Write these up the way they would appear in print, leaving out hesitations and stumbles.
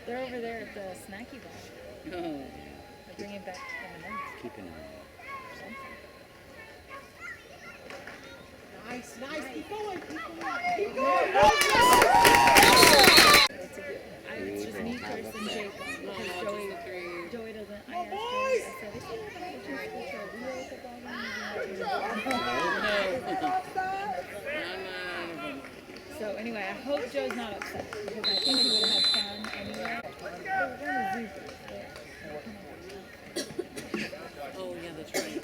They're over there at the snacky bar. They're bringing back M&M's. Keep an eye. Nice, nice. Keep going, keep going. It's just me, Chris, and Jake. Because Joey doesn't. I asked Joey, I said, if you have an opportunity for a real football game, so anyway, I hope Joe's not upset because I think he would have had fun anyway. Oh yeah, that's right.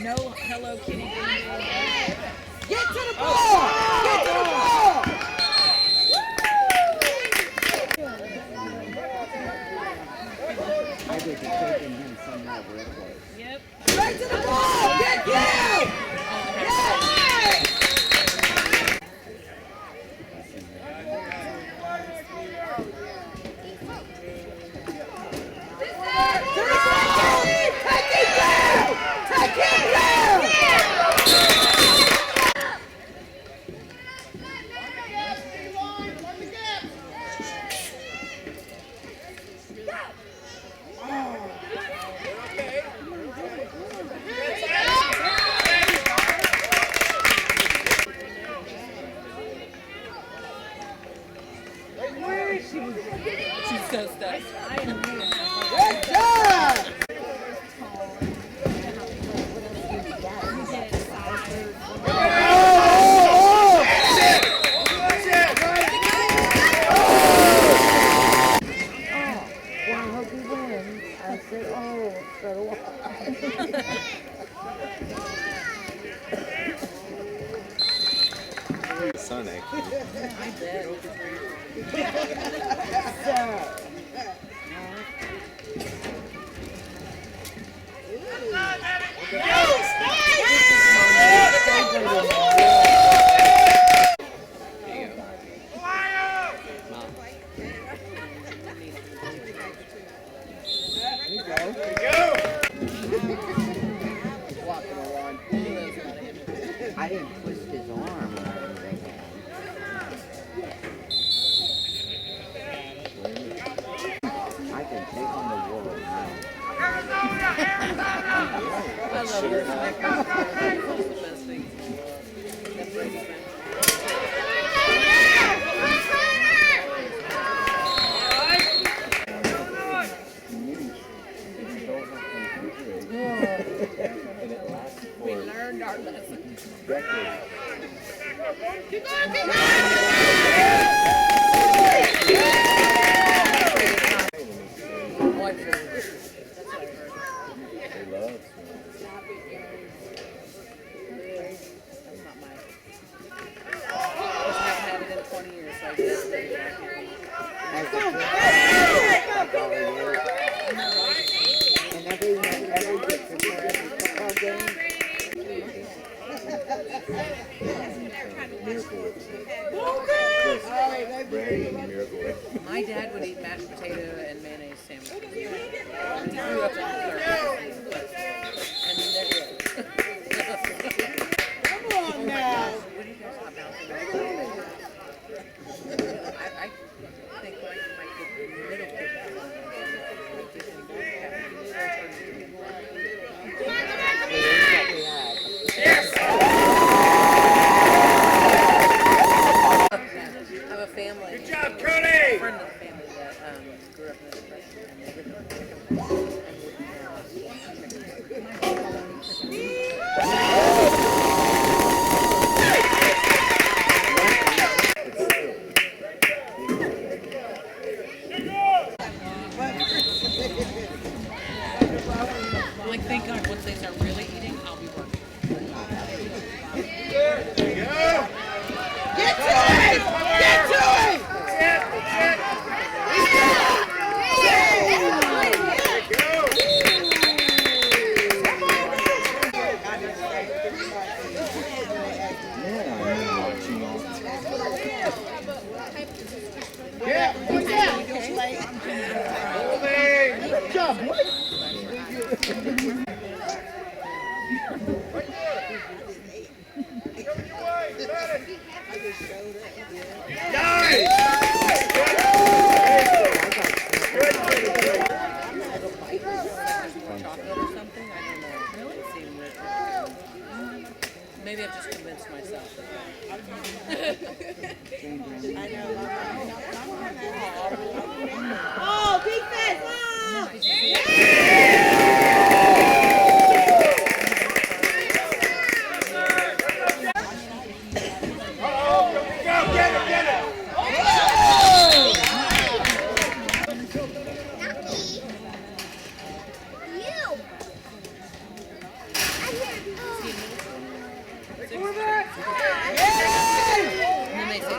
No Hello Kitty. Get to the ball! Get to the ball! I would be taking him somewhere real close. Yep. Right to the ball! Get you! She's so stuck. Good job! Sonic. I bet. I love this. It's the best thing. That Brady fan. And it lasts We for learned our lesson. decades. Oh, I'm sure. That's what I heard. They love swimming. That's not mine. I haven't had it in 20 years, so I just made it. Like all the years. And every week before every football game. Miracle. Oh, Brady miracle. My dad would eat mashed potato and mayonnaise sandwiches. He grew up in the 30s. And there he is. come on now. What do you guys stop bouncing around? I think my kid, middle kid, I have a family. Good job, Cody! A friend of the family that grew up in the Depression, and they would I'm like, thank God, once they start really eating, I'll be working. Get to it! Get to it! Yeah, I remember watching all. Good job, boy. Chocolate or something? I don't know. Really? It seemed weird. Maybe I've just convinced myself. Oh, defense! Oh! And then they say,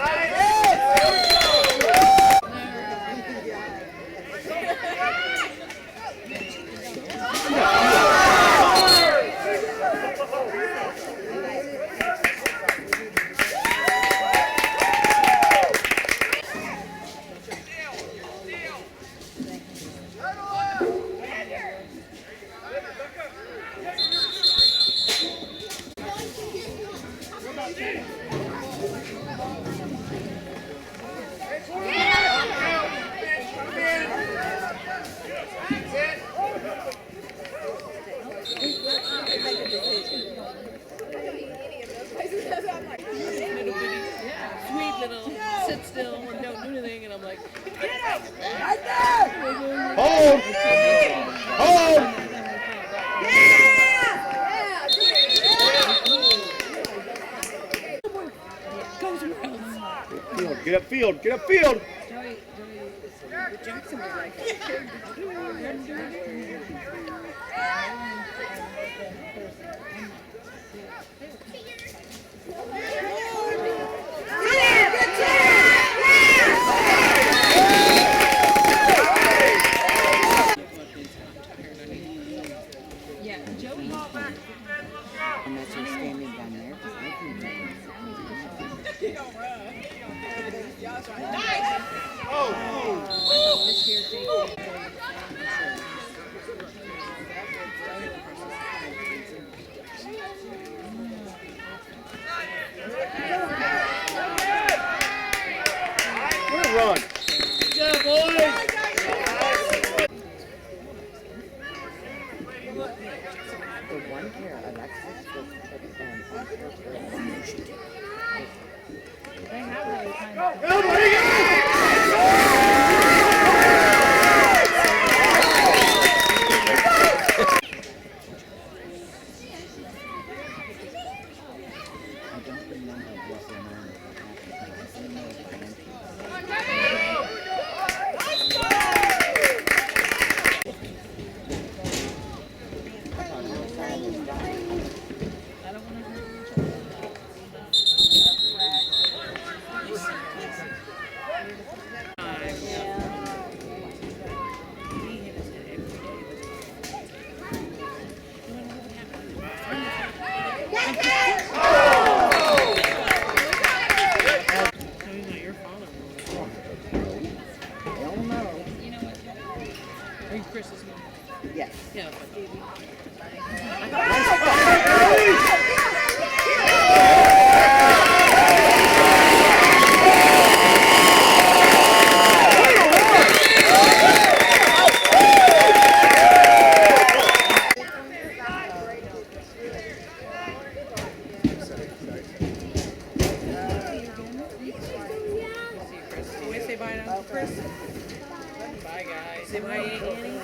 sweet little sit still and don't do anything, and I'm like, Hold! Hold! go somewhere else. Field, get up field, get up field! Jackson was like, Yeah, Joey. Unless you're standing down there, because I can This year, JP. Are you Chris's mom? Yes. Yeah. Can we say bye now, Chris? Bye, guys. Say bye, Annie.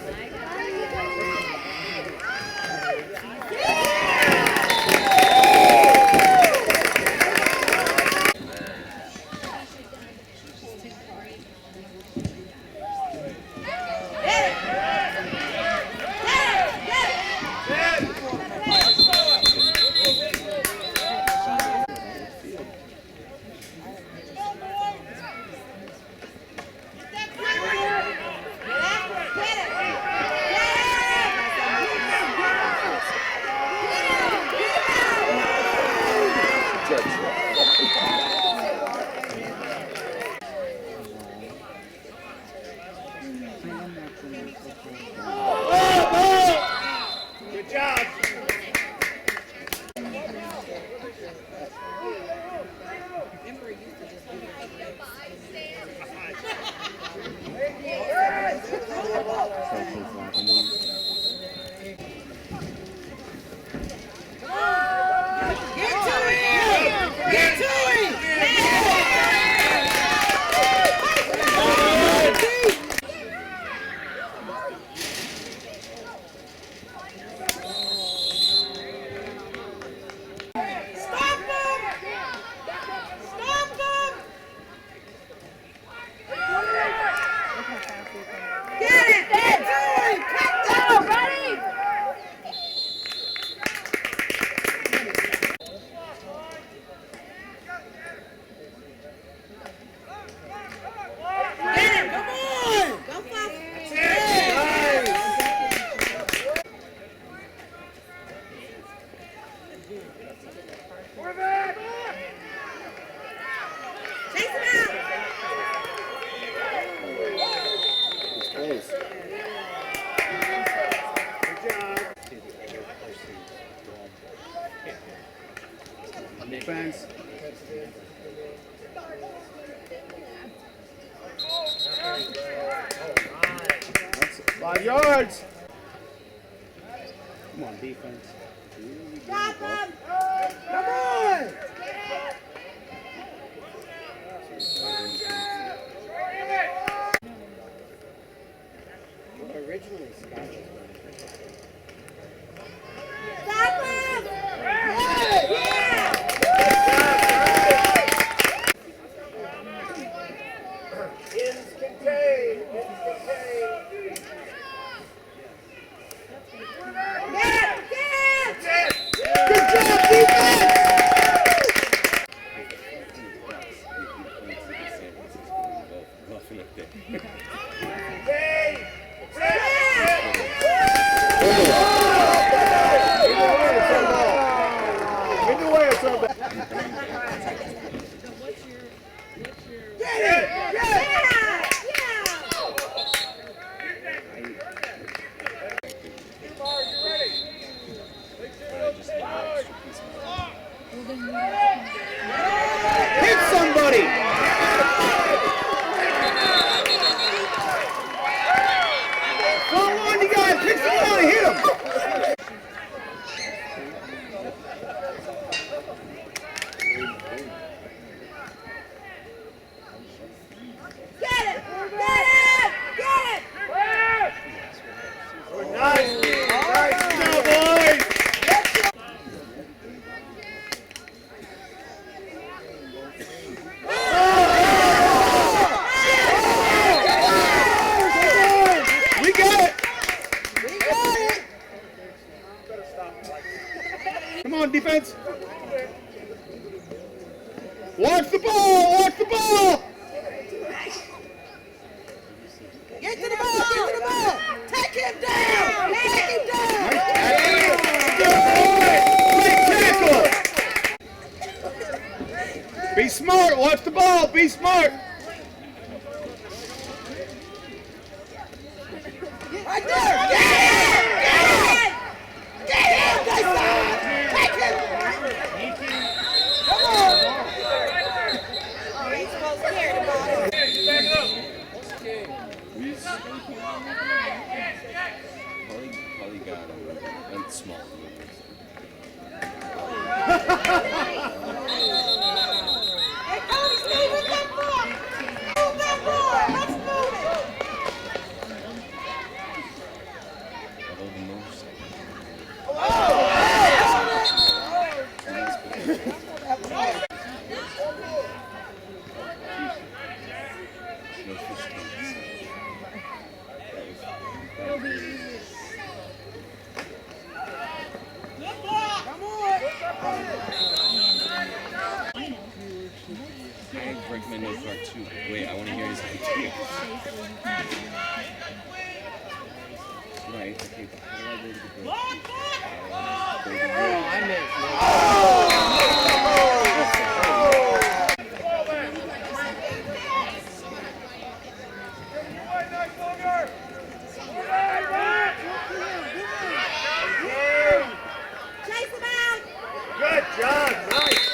Good job. Defense. 5 yards. Come on, defense. Come on! Originally, Scott was Hit somebody! Come on, you guys, pick somebody, hit him! Nice! Nice job, boys! We got it! Come on, defense! Watch the ball! Watch the ball! Get to the ball! Get to the ball! Take him down! Take him down! Great tackle! Be smart! Watch the ball! Be smart! Right Probably got a small. Hey, Cody, stay with that ball. Move that ball. Let's move it. Although the most. No fish tanks. It'll be easy. I recommend no card too. Wait, I want to hear his idea. Right, okay, but how do I go to the grocery? I meant Chase him out. Good job. Nice.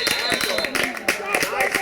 Nice.